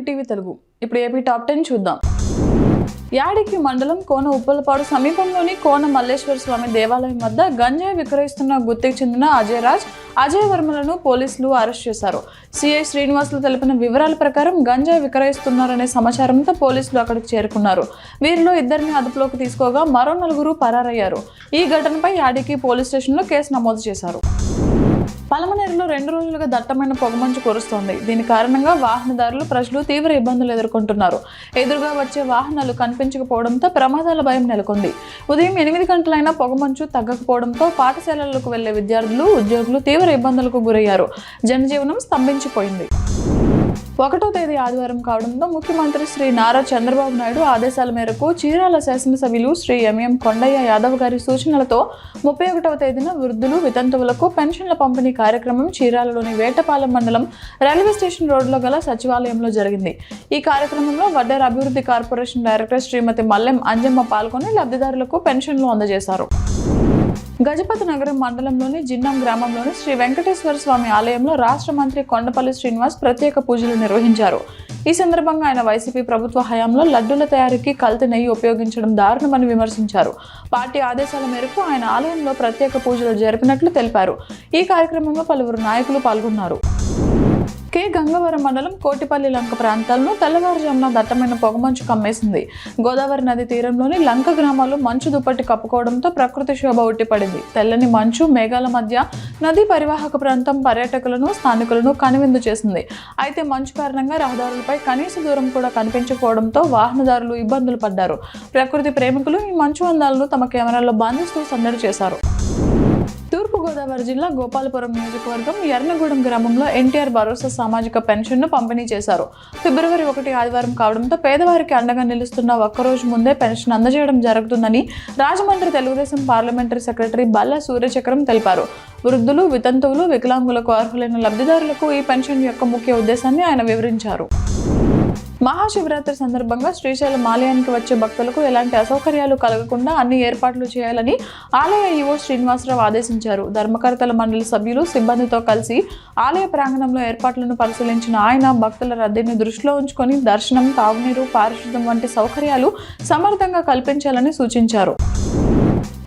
TV Telugu. ఇప్పుడు AP top 10 చూద్దాం. యాడికి మండలం కోన ఉప్పలపాడు సమీపంలోని కోన మల్లేశ్వర స్వామి దేవాలయం వద్ద గంజాయి విక్రయిస్తున్న గుత్తికి చెందిన అజయ్ వర్మలను పోలీసులు అరెస్ట్ చేశారు. సిఐ శ్రీనివాసులు తెలిపిన వివరాల ప్రకారం గంజాయి విక్రయిస్తున్నారనే సమాచారంతో పోలీసులు అక్కడికి చేరుకున్నారు. వీరిలో 2 అదుపులోకి తీసుకోగా మరో 4 పరారయ్యారు. ఈ ఘటనపై యాడికి పోలీస్ స్టేషన్లో కేసు నమోదు చేశారు. పలమనేరులో 2 రోజులుగా దట్టమైన పొగమంచు కురుస్తోంది. దీని కారణంగా వాహనదారులు, ప్రజలు తీవ్ర ఇబ్బందులు ఎదుర్కొంటున్నారు. ఎదురుగా వచ్చే వాహనాలు కనిపించకపోవడంతో ప్రమాదాల భయం నెలకొంది. ఉదయం 8 గంటలైనా పొగమంచు తగ్గకపోవడంతో పాఠశాలలకు వెళ్లే విద్యార్థులు, ఉద్యోగులు తీవ్ర ఇబ్బందులకు గురయ్యారు. జనజీవనం స్తంభించిపోయింది. 1వ తేదీ ఆదివారం కావడంతో ముఖ్యమంత్రి శ్రీ నారా చంద్రబాబు నాయుడు ఆదేశాల మేరకు చీరాల శాసనసభ్యులు శ్రీ ఎంఎం కొండయ్య యాదవ్ గారి సూచనలతో 31వ తేదీన వృద్ధులు, వితంతువులకు పెన్షన్ల పంపిణీ కార్యక్రమం చీరాలలోని వేటపాలెం మండలం రైల్వే స్టేషన్ రోడ్లో గల సచివాలయంలో జరిగింది. ఈ కార్యక్రమంలో వడ్డేర అభివృద్ధి కార్పొరేషన్ డైరెక్టర్ శ్రీమతి మల్లెం అంజమ్మ పాల్గొని లబ్ధిదారులకు పెన్షన్లు అందజేశారు. గజపతి నగరం మండలంలోని జిన్నం గ్రామంలోని శ్రీ వెంకటేశ్వర స్వామి ఆలయంలో రాష్ట్ర మంత్రి కొండపల్లి శ్రీనివాస్ ప్రత్యేక పూజలు నిర్వహించారు. ఈ సందర్భంగా ఆయన వైసీపీ ప్రభుత్వ హయాంలో లడ్డూల తయారీకి కల్తీ నెయ్యి ఉపయోగించడం దారుణమని విమర్శించారు. పార్టీ ఆదేశాల మేరకు ఆయన ఆలయంలో ప్రత్యేక పూజలు జరిపినట్లు తెలిపారు. ఈ కార్యక్రమంలో పలువురు నాయకులు పాల్గొన్నారు. కె గంగవరం మండలం కోటిపల్లి లంక ప్రాంతాలను తెల్లవారుజామున దట్టమైన పొగమంచు కమ్మేసింది. గోదావరి నది తీరంలోని లంక గ్రామాలు మంచు దుప్పటి కప్పుకోవడంతో ప్రకృతి శోభ ఉట్టిపడింది. తెల్లని మంచు మేఘాల మధ్య నదీ పరివాహక ప్రాంతం పర్యాటకులను, స్థానికులను కనువిందు చేసింది. అయితే మంచు కారణంగా రహదారులపై కనీస దూరం కూడా కనిపించకపోవడంతో వాహనదారులు ఇబ్బందులు పడ్డారు. ప్రకృతి ప్రేమికులు ఈ మంచు అందాలను తమ కెమెరాల్లో బంధిస్తూ సందడి చేశారు. తూర్పుగోదావరి జిల్లా గోపాలపురం నియోజకవర్గం ఎర్నగూడెం గ్రామంలో ఎన్టీఆర్ భరోసా సామాజిక పెన్షన్ను పంపిణీ చేశారు. ఫిబ్రవరి 1 ఆదివారం కావడంతో పేదవారికి అండగా నిలుస్తున్న ఒక్కరోజు ముందే పెన్షన్ అందజేయడం జరుగుతుందని రాజమండ్రి తెలుగుదేశం పార్లమెంటరీ సెక్రటరీ బల్లా సూర్యచక్రం తెలిపారు. వృద్ధులు, వితంతువులు, వికలాంగులకు అర్హులైన లబ్ధిదారులకు ఈ పెన్షన్ యొక్క ముఖ్య ఉద్దేశాన్ని ఆయన వివరించారు. మహాశివరాత్రి సందర్భంగా శ్రీశైలం ఆలయానికి వచ్చే భక్తులకు ఎలాంటి అసౌకర్యాలు కలగకుండా అన్ని ఏర్పాట్లు చేయాలని ఆలయ ఈవో శ్రీనివాసరావు ఆదేశించారు. ధర్మకర్తల మండలి సభ్యులు, సిబ్బందితో కలిసి ఆలయ ప్రాంగణంలో ఏర్పాట్లను పరిశీలించిన ఆయన భక్తుల రద్దీని దృష్టిలో ఉంచుకొని దర్శనం, తాగునీరు, పారిశుద్ధ్యం వంటి సౌకర్యాలు సమర్థంగా కల్పించాలని సూచించారు.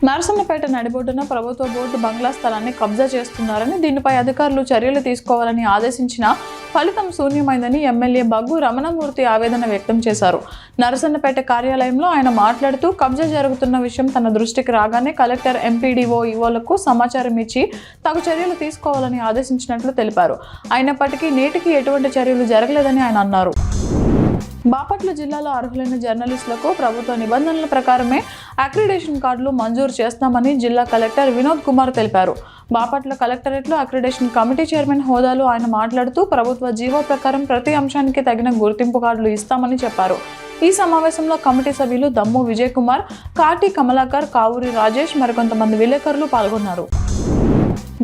నరసన్నపేట నడిబొడ్డున ప్రభుత్వ బోర్డు బంగ్లా స్థలాన్ని కబ్జా చేస్తున్నారని, దీనిపై అధికారులు చర్యలు తీసుకోవాలని ఆదేశించిన ఫలితం శూన్యమైందని ఎమ్మెల్యే బగ్గు రమణమూర్తి ఆవేదన వ్యక్తం చేశారు. నరసన్నపేట కార్యాలయంలో ఆయన మాట్లాడుతూ కబ్జా జరుగుతున్న విషయం తన దృష్టికి రాగానే కలెక్టర్, ఎంపీడీఓ, ఈవోలకు సమాచారం ఇచ్చి తగు చర్యలు తీసుకోవాలని ఆదేశించినట్లు తెలిపారు. అయినప్పటికీ నేటికి ఎటువంటి చర్యలు జరగలేదని ఆయన అన్నారు. బాపట్ల జిల్లాలో అర్హులైన జర్నలిస్టులకు ప్రభుత్వ నిబంధనల ప్రకారమే అక్రిడేషన్ కార్డులు మంజూరు చేస్తామని జిల్లా కలెక్టర్ వినోద్ కుమార్ తెలిపారు. బాపట్ల కలెక్టరేట్లో అక్రిడేషన్ కమిటీ చైర్మన్ హోదాలో ఆయన మాట్లాడుతూ ప్రభుత్వ జీవో ప్రకారం ప్రతి అంశానికి తగిన గుర్తింపు కార్డులు ఇస్తామని చెప్పారు. ఈ సమావేశంలో కమిటీ సభ్యులు దమ్ము విజయ్ కుమార్, కాటి కమలాకర్, కావూరి రాజేష్, మరికొంతమంది విలేకరులు పాల్గొన్నారు.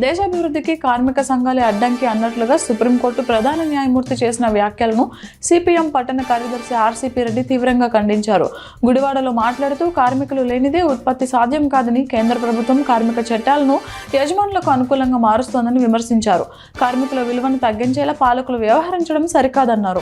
దేశాభివృద్ధికి కార్మిక సంఘాలే అడ్డంకి అన్నట్లుగా సుప్రీంకోర్టు ప్రధాన న్యాయమూర్తి చేసిన వ్యాఖ్యలను సిపిఎం పట్టణ కార్యదర్శి ఆర్సీపీ రెడ్డి తీవ్రంగా ఖండించారు. గుడివాడలో మాట్లాడుతూ కార్మికులు లేనిదే ఉత్పత్తి సాధ్యం కాదని, కేంద్ర ప్రభుత్వం కార్మిక చట్టాలను యజమానులకు అనుకూలంగా మారుస్తోందని విమర్శించారు. కార్మికుల విలువను తగ్గించేలా పాలకులు వ్యవహరించడం సరికాదన్నారు.